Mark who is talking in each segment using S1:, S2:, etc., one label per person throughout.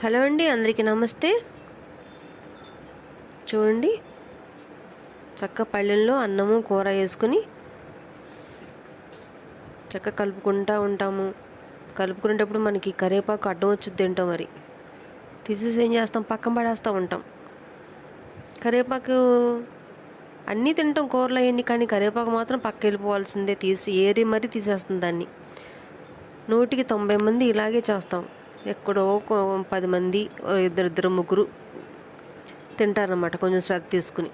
S1: Hello అండి, అందరికీ నమస్తే. చూడండి, చక్క పళ్ళెంలో అన్నము కూర వేసుకుని చక్క కలుపుకుంటూ ఉంటాము. కలుపుకునేటప్పుడు మనకి కరివేపాకు అడ్డం వచ్చుద్ది ఏంటో మరి తీసేసి ఏం చేస్తాం, పక్కన పడేస్తూ ఉంటాం. కరివేపాకు అన్నీ తింటాం కూరలు అవన్నీ, కానీ కరివేపాకు మాత్రం పక్క వెళ్ళిపోవాల్సిందే, తీసి ఏరి మరీ తీసేస్తుంది దాన్ని. 100కి 90 మంది ఇలాగే చేస్తాం. ఎక్కడో 10 మంది, ఇద్దరు ముగ్గురు తింటారన్నమాట కొంచెం శ్రద్ధ తీసుకుని.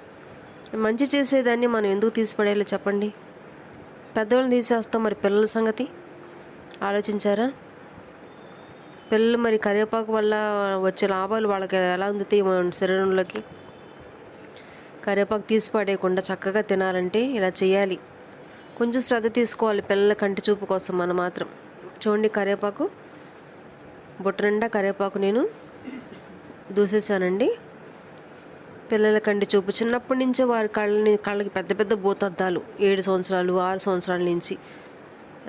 S1: మంచి చేసేదాన్ని మనం ఎందుకు తీసిపడేయాలి చెప్పండి? పెద్దవాళ్ళని తీసేస్తాం, మరి పిల్లల సంగతి ఆలోచించారా? పిల్లలు మరి కరివేపాకు వల్ల వచ్చే లాభాలు వాళ్ళకి ఎలా అందుతాయి మన శరీరంలోకి? కరివేపాకు తీసి పడేయకుండా చక్కగా తినాలంటే ఇలా చేయాలి. కొంచెం శ్రద్ధ తీసుకోవాలి పిల్లల కంటి చూపు కోసం. మనం మాత్రం చూడండి, కరివేపాకు బుట్ట నిండా కరివేపాకు నేను దూసేసానండి. పిల్లల కంటి చూపు చిన్నప్పటి నుంచే వారి కళ్ళకి పెద్ద పెద్ద భూతద్దాలు, 7 సంవత్సరాలు 6 సంవత్సరాల నుంచి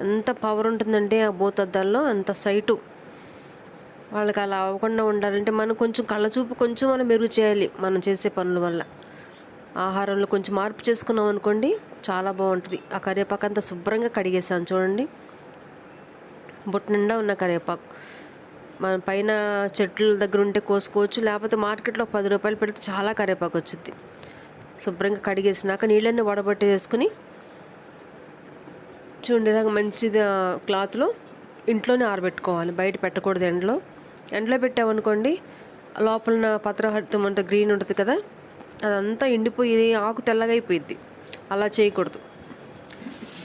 S1: ఎంత పవర్ ఉంటుందంటే ఆ భూతద్దాల్లో, అంత సైటు. వాళ్ళకి అలా అవ్వకుండా ఉండాలంటే మనం కొంచెం కళ్ళ చూపు కొంచెం మనం మెరుగు చేయాలి. మనం చేసే పనుల వల్ల ఆహారంలో కొంచెం మార్పు చేసుకున్నాం అనుకోండి, చాలా బాగుంటుంది. ఆ కరివేపాకు అంతా శుభ్రంగా కడిగేసాను చూడండి. బుట్ట నిండా ఉన్న కరివేపాకు మన పైన చెట్ల దగ్గర ఉంటే కోసుకోవచ్చు, లేకపోతే మార్కెట్లో 10 రూపాయలు పెడితే చాలా కరివేపాకు వచ్చింది. శుభ్రంగా కడిగేసినాక నీళ్ళన్నీ వడబట్టేసుకుని చూడండి, ఇలాగ మంచిగా క్లాత్లో ఇంట్లోనే ఆరబెట్టుకోవాలి, బయట పెట్టకూడదు. ఎండలో పెట్టామనుకోండి, లోపల పత్రహరితం అంటే గ్రీన్ ఉంటుంది కదా, అదంతా ఎండిపోయి ఆకు తెల్లగా అయిపోయిద్ది. అలా చేయకూడదు.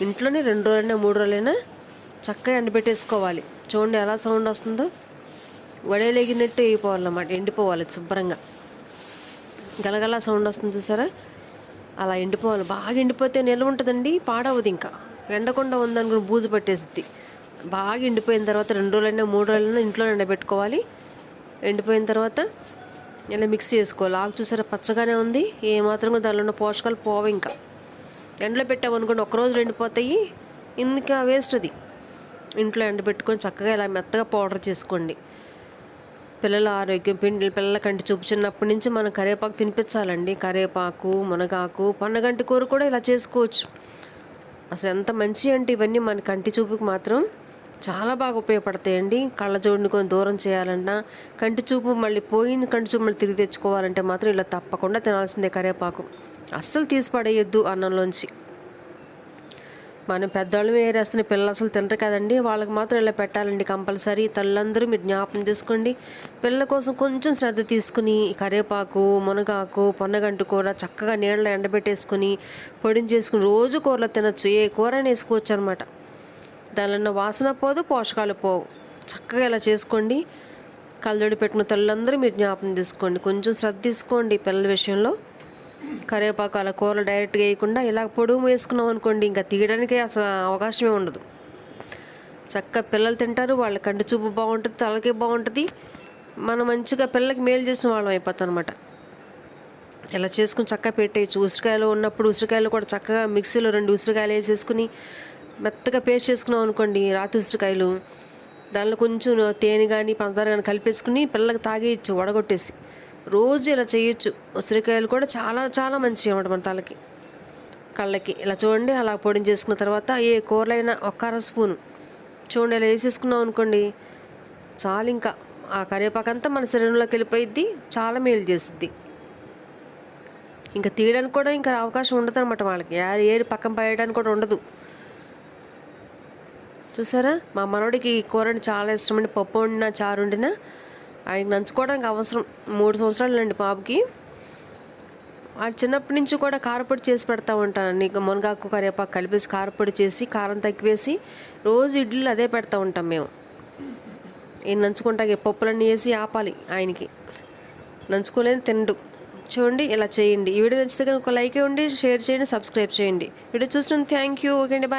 S1: ఇంట్లోనే 2 రోజులైనా 3 రోజులైనా చక్కగా ఎండబెట్టేసుకోవాలి. చూడండి ఎలా సౌండ్ వస్తుందో, వడలేగినట్టు అయిపోవాలన్నమాట, ఎండిపోవాలి శుభ్రంగా. గలగలా సౌండ్ వస్తుంది చూసారా? అలా ఎండిపోవాలి. బాగా ఎండిపోతే నిల్వ ఉంటుందండి, పాడవదు. ఇంకా ఎండకుండా ఉందనుకుని బూజు పట్టేసిద్ది. బాగా ఎండిపోయిన తర్వాత 2 రోజులైనా 3 రోజులైనా ఇంట్లో ఎండబెట్టుకోవాలి. ఎండిపోయిన తర్వాత ఇలా మిక్స్ చేసుకోవాలి. ఆకు చూసారా పచ్చగానే ఉంది, ఏమాత్రం కూడా దానిలో ఉన్న పోషకాలు పోవు. ఇంకా ఎండలో పెట్టామనుకోండి, 1 రోజులో ఎండిపోతాయి, ఇంకా వేస్ట్ అది. ఇంట్లో ఎండబెట్టుకొని చక్కగా ఇలా మెత్తగా పౌడర్ చేసుకోండి. పిల్లల ఆరోగ్యం, పిల్లల కంటి చూపు చిన్నప్పటి నుంచి మనం కరివేపాకు తినిపించాలండి. కరివేపాకు, మునగాకు, పన్నగంటి కూర కూడా ఇలా చేసుకోవచ్చు. అసలు ఎంత మంచి అంటే ఇవన్నీ మన కంటి చూపుకి మాత్రం చాలా బాగా ఉపయోగపడతాయండి. కళ్ళజోడుని కొంచెం దూరం చేయాలన్నా, కంటి చూపు మళ్ళీ పోయింది కంటి చూపు మళ్ళీ తిరిగి తెచ్చుకోవాలంటే మాత్రం ఇలా తప్పకుండా తినాల్సిందే కరివేపాకు. అస్సలు తీసి పడేయొద్దు అన్నంలోంచి. మనం పెద్దవాళ్ళు వేరేస్తున్న పిల్లలు అసలు తినరు కదండి, వాళ్ళకి మాత్రం ఇలా పెట్టాలండి కంపల్సరీ. తల్లందరూ మీరు జ్ఞాపకం చేసుకోండి. పిల్లల కోసం కొంచెం శ్రద్ధ తీసుకుని కరివేపాకు, మునగాకు, పొన్నగంటు కూర చక్కగా నీళ్ళలో ఎండబెట్టేసుకుని పొడిని చేసుకుని రోజు కూరలో తినచ్చు. ఏ కూర అయినా వేసుకోవచ్చు అనమాట. దానిలో వాసన పోదు, పోషకాలు పోవు. చక్కగా ఇలా చేసుకోండి. కళ్ళజోడు పెట్టుకున్న తల్లందరూ మీరు జ్ఞాపకం తీసుకోండి. కొంచెం శ్రద్ధ తీసుకోండి పిల్లల విషయంలో. కరివేపాకు అలా కూరలు డైరెక్ట్గా వేయకుండా ఇలా పొడుగు వేసుకున్నాం అనుకోండి, ఇంకా తీయడానికి అసలు అవకాశమే ఉండదు. చక్కగా పిల్లలు తింటారు, వాళ్ళ కంటి చూపు బాగుంటుంది, తలకి బాగుంటుంది. మనం మంచిగా పిల్లలకి మేలు చేసిన వాళ్ళం అయిపోతాం అనమాట. ఇలా చేసుకుని చక్కగా పెట్టేయచ్చు. ఉసిరికాయలు ఉన్నప్పుడు ఉసిరికాయలు కూడా చక్కగా మిక్సీలో 2 ఉసిరికాయలు వేసేసుకుని మెత్తగా పేస్ట్ చేసుకున్నాం అనుకోండి, రాతి ఉసిరికాయలు, దానిలో కొంచెం తేనె కానీ పంచదార కానీ కలిపేసుకుని పిల్లలకి తాగేయచ్చు వడగొట్టేసి. రోజు ఇలా చేయొచ్చు. ఉసిరికాయలు కూడా చాలా చాలా మంచివి అన్నమాట మన తలకి, కళ్ళకి. ఇలా చూడండి, అలా పొడిని చేసుకున్న తర్వాత ఏ కూరలైనా 1 అర స్పూను చూడండి ఇలా వేసేసుకున్నాం అనుకోండి, చాలు. ఇంకా ఆ కరివేపాకు అంతా మన శరీరంలోకి వెళ్ళిపోయిద్ది, చాలా మేలు చేసిద్ది. ఇంకా తీయడానికి కూడా ఇంకా అవకాశం ఉండదు అనమాట వాళ్ళకి, ఏరి పక్కన పడేయడానికి కూడా ఉండదు. చూసారా, మా మనోడికి ఈ కూరని చాలా ఇష్టమండి. పప్పు వండినా, చారు వండినా ఆయనకి నంచుకోవడానికి అవసరం. 3 సంవత్సరాలండి బాబుకి. వాడు చిన్నప్పటి నుంచి కూడా కారపొడి చేసి పెడతా ఉంటాను. నీకు మునగాకు కరివేపాకు కలిపేసి కారపొడి చేసి కారం తగ్గివేసి రోజు ఇడ్లీలు అదే పెడతా ఉంటాం మేము. ఈయన నంచుకుంటాకి పప్పులన్నీ వేసి ఆపాలి ఆయనకి, నంచుకోలేదు తిండు. చూడండి ఇలా చేయండి. ఈ వీడియో నచ్చితే కనుక ఒక లైక్ ఇవ్వండి, షేర్ చేయండి, సబ్స్క్రైబ్ చేయండి. వీడియో చూసినందుకు థ్యాంక్ యూ. ఓకే అండి, బాయ్.